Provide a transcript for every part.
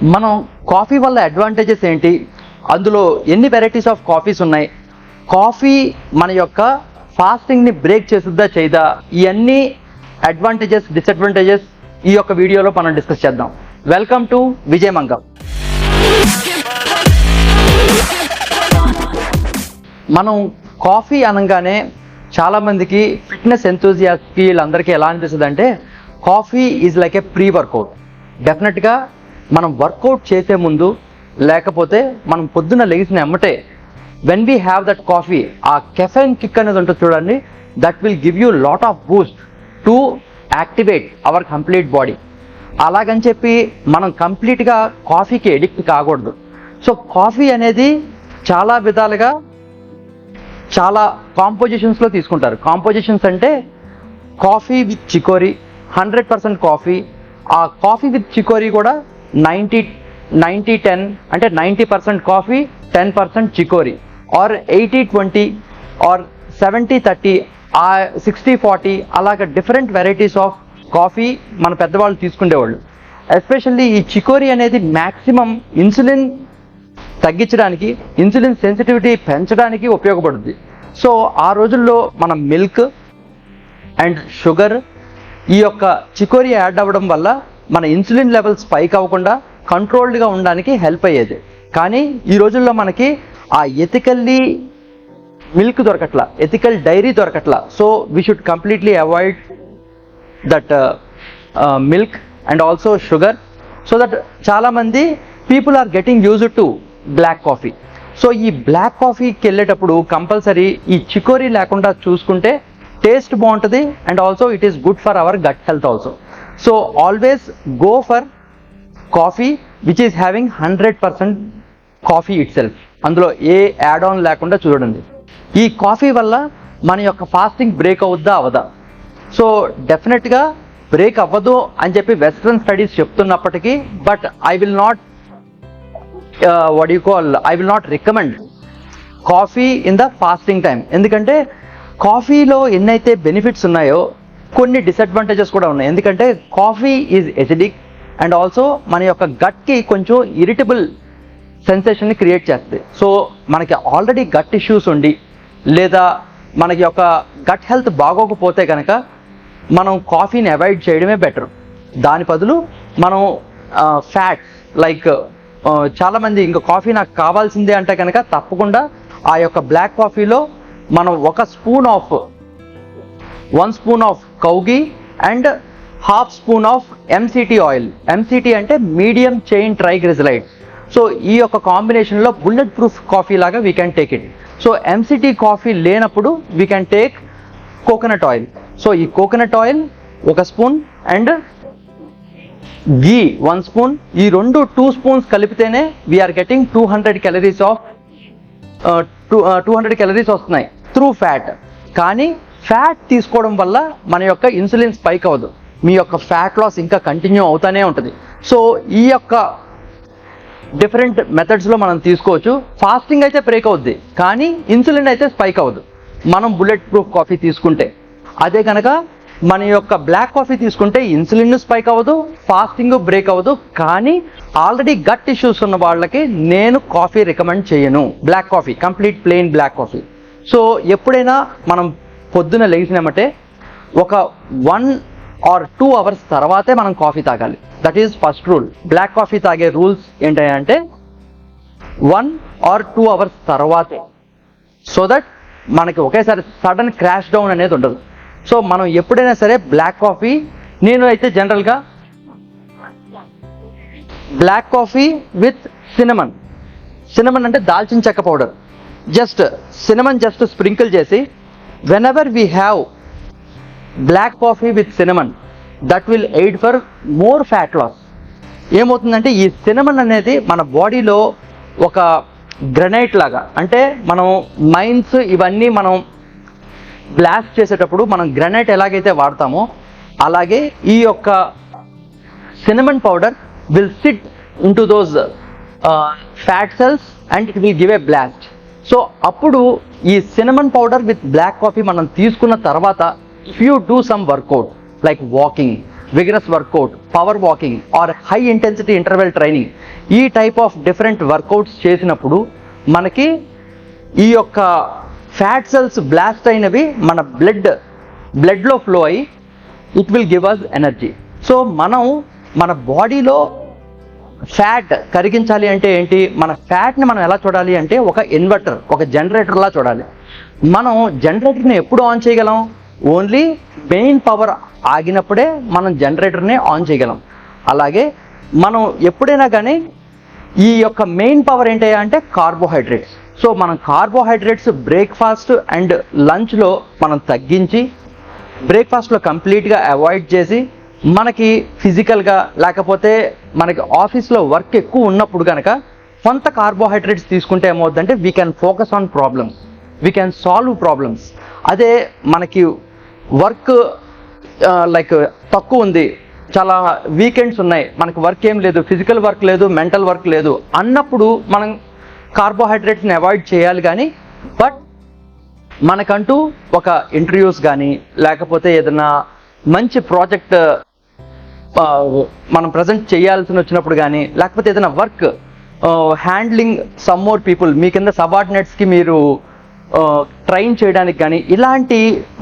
మనం కాఫీ వల్ల అడ్వాంటేజెస్ ఏంటి, అందులో ఎన్ని వెరైటీస్ ఆఫ్ కాఫీస్ ఉన్నాయి, కాఫీ మన యొక్క ఫాస్టింగ్ని బ్రేక్ చేస్తుందా చేయదా, ఇవన్నీ అడ్వాంటేజెస్ డిసడ్వాంటేజెస్ ఈ యొక్క వీడియోలో మనం డిస్కస్ చేద్దాం. Welcome to Vijay Mangal. మనం కాఫీ అనగానే చాలామందికి ఫిట్నెస్ ఎంతూజియాస్ట్కి వీళ్ళందరికీ ఎలా అనిపిస్తుంది అంటే coffee is like A pre workout. డెఫినెట్గా మనం వర్కౌట్ చేసే ముందు లేకపోతే మనం పొద్దున్న లెగిసిన ఎమ్మటే when we have that coffee, ఆ కెఫెన్ కిక్ అనేది ఉంటుంది చూడండి, that will give you lot of boost to activate our complete body. అలాగని చెప్పి మనం కంప్లీట్గా కాఫీకి ఎడిక్ట్ కాకూడదు. సో కాఫీ అనేది చాలా విధాలుగా చాలా కాంపోజిషన్స్లో తీసుకుంటారు. కాంపోజిషన్స్ అంటే కాఫీ విత్ చికోరీ 100% కాఫీ, ఆ కాఫీ విత్ చికోరీ కూడా 90-10 అంటే 90% కాఫీ 10% చికోరీ, ఆర్ 80-20 ఆర్ 70-30 60-40 అలాగ డిఫరెంట్ వెరైటీస్ ఆఫ్ కాఫీ మన పెద్దవాళ్ళు తీసుకునేవాళ్ళు. ఎస్పెషల్లీ ఈ చికోరీ అనేది మ్యాక్సిమం ఇన్సులిన్ తగ్గించడానికి, ఇన్సులిన్ సెన్సిటివిటీ పెంచడానికి ఉపయోగపడుతుంది. సో ఆ రోజుల్లో మనం మిల్క్ అండ్ షుగర్ ఈ యొక్క చికోరీ యాడ్ అవ్వడం వల్ల మన ఇన్సులిన్ లెవెల్స్ స్పైక్ అవ్వకుండా కంట్రోల్డ్గా ఉండడానికి హెల్ప్ అయ్యేది. కానీ ఈ రోజుల్లో మనకి ఆ ఎథికల్లీ మిల్క్ దొరకట్లా, ఎథికల్ డైరీ దొరకట్లా. So we should completely avoid that milk and also sugar, so that చాలామంది people are getting used to black coffee. So ఈ బ్లాక్ కాఫీకి వెళ్ళేటప్పుడు కంపల్సరీ ఈ చికోరీ లేకుండా చూసుకుంటే టేస్ట్ బాగుంటుంది and also it is good for our gut health also. So always go for coffee which is having 100% coffee itself, అందులో ఏ add on లేకుండా చూడండి. ఈ కాఫీ వల్ల మన యొక్క ఫాస్టింగ్ బ్రేక్ అవుద్దా అవదా? సో డెఫినెట్గా బ్రేక్ అవ్వదు అని చెప్పి వెస్ట్రన్ స్టడీస్ చెప్తున్నప్పటికీ, but I will not I will not recommend coffee in the fasting time. ఎందుకంటే కాఫీలో ఎన్నైతే బెనిఫిట్స్ ఉన్నాయో కొన్ని డిసడ్వాంటేజెస్ కూడా ఉన్నాయి. ఎందుకంటే coffee is acidic and also మన యొక్క గట్కి కొంచెం ఇరిటబుల్ సెన్సేషన్ని క్రియేట్ చేస్తుంది. సో మనకి ఆల్రెడీ గట్ ఇష్యూస్ ఉండి లేదా మనకి యొక్క గట్ హెల్త్ బాగోకపోతే కనుక మనం కాఫీని అవాయిడ్ చేయడమే బెటర్. దాని బదులు మనం ఫ్యాట్స్ లైక్ చాలామంది ఇంకా కాఫీ నాకు కావాల్సిందే అంటే కనుక తప్పకుండా ఆ యొక్క బ్లాక్ కాఫీలో మనం 1 spoon of కౌగి and 1/2 spoon of MCT oil. MCT అంటే మీడియం చైన్ ట్రైగ్లిజరైడ్. సో ఈ యొక్క కాంబినేషన్లో బుల్లెట్ ప్రూఫ్ కాఫీ లాగా we can take it. So MCT coffee లేనప్పుడు we can take coconut oil. So ఈ coconut oil 1 spoon and ghee 1 spoon, ఈ 2 spoons కలిపితేనే we are getting 200 calories వస్తున్నాయి through fat. కానీ fat తీసుకోవడం వల్ల మన యొక్క ఇన్సులిన్ స్పైక్ అవ్వదు, మీ యొక్క ఫ్యాట్ లాస్ ఇంకా కంటిన్యూ అవుతానే ఉంటుంది. సో ఈ యొక్క డిఫరెంట్ మెథడ్స్లో మనం తీసుకోవచ్చు. ఫాస్టింగ్ అయితే బ్రేక్ అవుద్ది కానీ ఇన్సులిన్ అయితే స్పైక్ అవ్వదు మనం బుల్లెట్ ప్రూఫ్ కాఫీ తీసుకుంటే. అదే కనుక మన యొక్క బ్లాక్ కాఫీ తీసుకుంటే ఇన్సులిన్ స్పైక్ అవ్వదు, ఫాస్టింగ్ బ్రేక్ అవ్వదు. కానీ ఆల్రెడీ గట్ ఇష్యూస్ ఉన్న వాళ్ళకి నేను కాఫీ రికమెండ్ చేయను, black coffee, complete plain black coffee. So ఎప్పుడైనా మనం పొద్దున లేచినామంటే ఒక 1 or 2 అవర్స్ తర్వాతే మనం కాఫీ తాగాలి. That is first rule. Black coffee తాగే రూల్స్ ఏంటంటే 1 or 2 అవర్స్ తర్వాతే, సో దట్ మనకి ఒకేసారి సడన్ క్రాష్ డౌన్ అనేది ఉండదు. సో మనం ఎప్పుడైనా సరే బ్లాక్ కాఫీ, నేను అయితే జనరల్గా బ్లాక్ కాఫీ విత్ సినమన్ అంటే దాల్చిన చెక్క powder, just cinnamon just sprinkle చేసి whenever we have black coffee with cinnamon that will aid for more fat loss. ఏమవుతుందంటే ఈ సినమన్ అనేది మన బాడీలో ఒక గ్రనైట్ లాగా, అంటే మనం మైన్స్ ఇవన్నీ మనం బ్లాస్ట్ చేసేటప్పుడు మనం గ్రానైట్ ఎలాగైతే వాడతామో అలాగే ఈ యొక్క cinnamon powder will sit into those fat cells and it will give a blast. So అప్పుడు ఈ cinnamon powder with black coffee మనం తీసుకున్న తర్వాత if you do some workout like walking vigorous workout, power walking or high intensity interval training, ఈ type of different workouts చేసినప్పుడు మనకి ఈ యొక్క ఫ్యాట్ సెల్స్ బ్లాస్ట్ అయినవి మన బ్లడ్లో ఫ్లో అయ్యి it will give us energy. So మనం మన బాడీలో ఫ్యాట్ కరిగించాలి అంటే ఏంటి, మన ఫ్యాట్ని మనం ఎలా చూడాలి అంటే ఒక ఇన్వర్టర్, ఒక జనరేటర్లా చూడాలి. మనం జనరేటర్ని ఎప్పుడు ఆన్ చేయగలం, ఓన్లీ మెయిన్ పవర్ ఆగినప్పుడే మనం జనరేటర్ని ఆన్ చేయగలం. అలాగే మనం ఎప్పుడైనా కానీ ఈ యొక్క మెయిన్ పవర్ ఏంటి అంటే కార్బోహైడ్రేట్స్. సో మనం కార్బోహైడ్రేట్స్ బ్రేక్ఫాస్ట్ అండ్ లంచ్లో మనం తగ్గించి, బ్రేక్ఫాస్ట్లో కంప్లీట్గా అవాయిడ్ చేసి, మనకి ఫిజికల్గా లేకపోతే మనకి ఆఫీస్లో వర్క్ ఎక్కువ ఉన్నప్పుడు కనుక కొంత కార్బోహైడ్రేట్స్ తీసుకుంటే ఏమవుతుందంటే we can focus on problems, we can solve problems. అదే మనకి వర్క్ లైక్ తక్కువ ఉంది, చాలా వీకెండ్స్ ఉన్నాయి, మనకు వర్క్ ఏం లేదు, ఫిజికల్ వర్క్ లేదు, మెంటల్ వర్క్ లేదు అన్నప్పుడు మనం కార్బోహైడ్రేట్స్ని అవాయిడ్ చేయాలి. కానీ బట్ మనకంటూ ఒక ఇంటర్వ్యూస్ కానీ లేకపోతే ఏదైనా మంచి ప్రాజెక్ట్ మనం ప్రజెంట్ చేయాల్సి వచ్చినప్పుడు కానీ లేకపోతే ఏదైనా work handling some more people, మీ కింద సబార్డినేట్స్కి మీరు ట్రైన్ చేయడానికి కానీ ఇలాంటి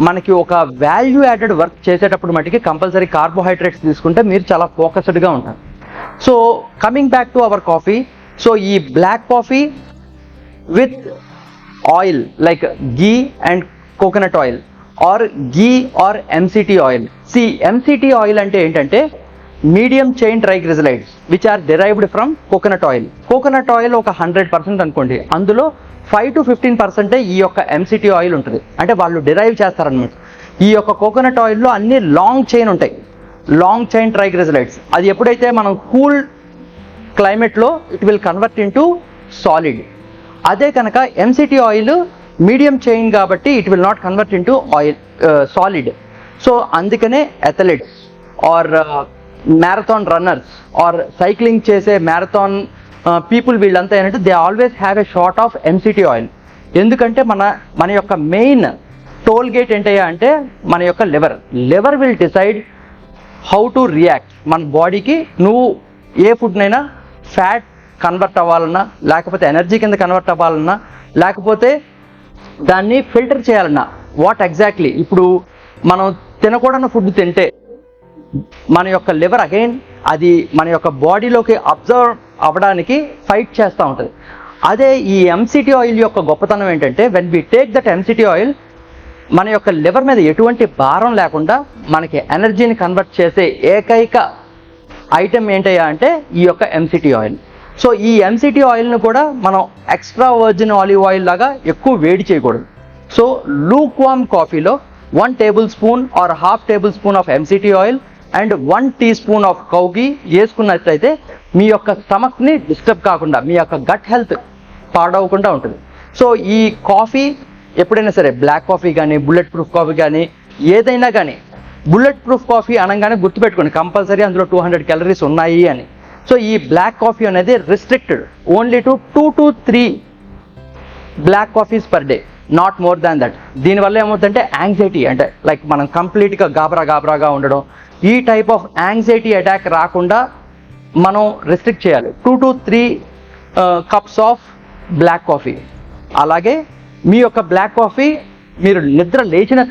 మనకి ఒక వాల్యూ యాడెడ్ వర్క్ చేసేటప్పుడు మటుకి కంపల్సరీ కార్బోహైడ్రేట్స్ తీసుకుంటే మీరు చాలా ఫోకస్డ్గా ఉంటారు. So coming back to our coffee, so ఈ black coffee with oil like ghee and coconut oil or ghee or MCT oil. MCT oil అంటే ఏంటంటే medium chain triglycerides which are derived from coconut oil. Coconut oil ఒక 100% అనుకోండి, అందులో 5 to 15% ఈ యొక్క MCT oil ఉంటుంది, అంటే వాళ్ళు డిరైవ్ చేస్తారనమాట. ఈ యొక్క కోకోనట్ ఆయిల్లో అన్ని లాంగ్ చైన్ ఉంటాయి, లాంగ్ చైన్ ట్రైగ్లిజరైడ్స్. అది ఎప్పుడైతే మనం కూల్ క్లైమేట్లో it will convert into solid. అదే కనుక ఎంసిటీ ఆయిల్ మీడియం చైన్ కాబట్టి it will not convert into oil solid. So అందుకనే athletes or marathon runners or cycling చేసే మ్యారథాన్ పీపుల్ వీళ్ళంతా ఏంటంటే they always have a short of MCT oil. ఎందుకంటే మన యొక్క మెయిన్ టోల్ గేట్ ఏంటయ్యా అంటే మన యొక్క liver will decide how to react. మన బాడీకి నువ్వు ఏ ఫుడ్నైనా ఫ్యాట్ కన్వర్ట్ అవ్వాలన్నా లేకపోతే ఎనర్జీ కింద కన్వర్ట్ అవ్వాలన్నా లేకపోతే దాన్ని ఫిల్టర్ చేయాలన్నా వాట్ ఎగ్జాక్ట్లీ. ఇప్పుడు మనం తినకూడని ఫుడ్ తింటే మన యొక్క లివర్ అగైన్ అది మన యొక్క బాడీలోకి అబ్జర్వ్ అవ్వడానికి ఫైట్ చేస్తూ ఉంటుంది. అదే ఈ ఎంసిటీ ఆయిల్ యొక్క గొప్పతనం ఏంటంటే when we take that MCT oil మన యొక్క లివర్ మీద ఎటువంటి భారం లేకుండా మనకి ఎనర్జీని కన్వర్ట్ చేసే ఏకైక ఐటెం ఏంటయ్యా అంటే ఈ యొక్క ఎంసిటీ ఆయిల్. సో ఈ ఎంసిటీ ఆయిల్ను కూడా మనం ఎక్స్ట్రా వర్జిన్ ఆలివ్ ఆయిల్ లాగా ఎక్కువ వేడి చేయకూడదు. సో లూక్ వామ్ కాఫీలో 1 tablespoon or ½ tablespoon of MCT oil and 1 teaspoon of cow ghee వేసుకున్నట్లయితే మీ యొక్క స్టమక్ని డిస్టర్బ్ కాకుండా మీ యొక్క గట్ హెల్త్ పాడవకుండా ఉంటుంది. సో ఈ కాఫీ ఎప్పుడైనా సరే బ్లాక్ కాఫీ కానీ బుల్లెట్ ప్రూఫ్ కాఫీ కానీ ఏదైనా కానీ, బుల్లెట్ ప్రూఫ్ కాఫీ అనగానే గుర్తుపెట్టుకోండి కంపల్సరీ అందులో 200 calories ఉన్నాయి అని. సో ఈ బ్లాక్ కాఫీ అనేది restricted only to 2 to 3 black coffees per day, not more than that. దీనివల్ల ఏమవుతుందంటే యాంగ్జైటీ, అంటే లైక్ మనం కంప్లీట్గా గాబరాగా ఉండడం, ఈ టైప్ ఆఫ్ యాంగ్జైటీ అటాక్ రాకుండా మనం రెస్ట్రిక్ట్ చేయాలి. 2 to 3 cups of black coffee. అలాగే మీ యొక్క బ్లాక్ కాఫీ మీరు నిద్ర లేచిన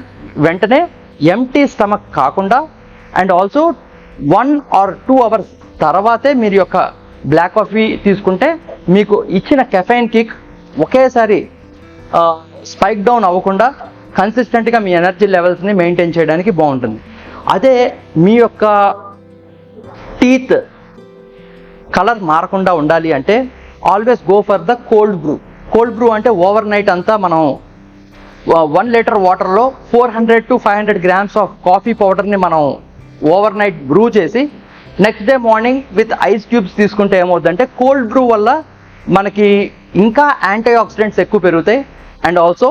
వెంటనే ఎంటీ స్టమక్ కాకుండా అండ్ ఆల్సో 1 or 2 hours తర్వాతే మీరు యొక్క బ్లాక్ కాఫీ తీసుకుంటే మీకు ఇచ్చిన కెఫైన్ కిక్ ఒకేసారి స్పైక్ డౌన్ అవ్వకుండా కన్సిస్టెంట్గా మీ ఎనర్జీ లెవెల్స్ని మెయింటైన్ చేయడానికి బాగుంటుంది. అదే మీ యొక్క టీత్ కలర్ మారకుండా ఉండాలి అంటే always go for the cold Bru. Cold Bru అంటే ఓవర్ నైట్ అంతా మనం 1 liter వాటర్లో 400 to 500 grams ఆఫ్ కాఫీ పౌడర్ని మనం ఓవర్ నైట్ బ్రూ చేసి next day morning with ice cubes తీసుకుంటే ఏమవుతుందంటే కోల్డ్ బ్రూ వల్ల మనకి ఇంకా యాంటీ ఆక్సిడెంట్స్ ఎక్కువ పెరుగుతాయి and also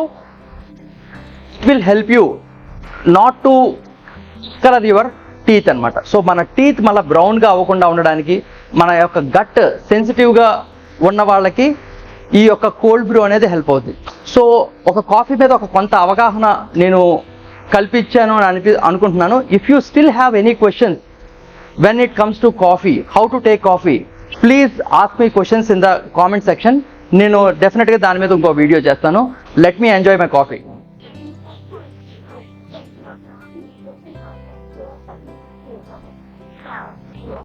it will help you not to colour your teeth అనమాట. సో మన టీత్ మళ్ళీ బ్రౌన్గా అవ్వకుండా ఉండడానికి, మన యొక్క గట్ సెన్సిటివ్గా ఉన్న వాళ్ళకి ఈ యొక్క కోల్డ్ బ్రూ అనేది హెల్ప్ అవుతుంది. సో ఒక కాఫీ మీద ఒక కొంత అవగాహన నేను కల్పించాను అని అనుకుంటున్నాను. If you still have any questions when it comes to coffee, how to take coffee, please ask me questions in the comment section. నేను డెఫినెట్గా దాని మీద ఇంకో వీడియో చేస్తాను. Let me enjoy my coffee.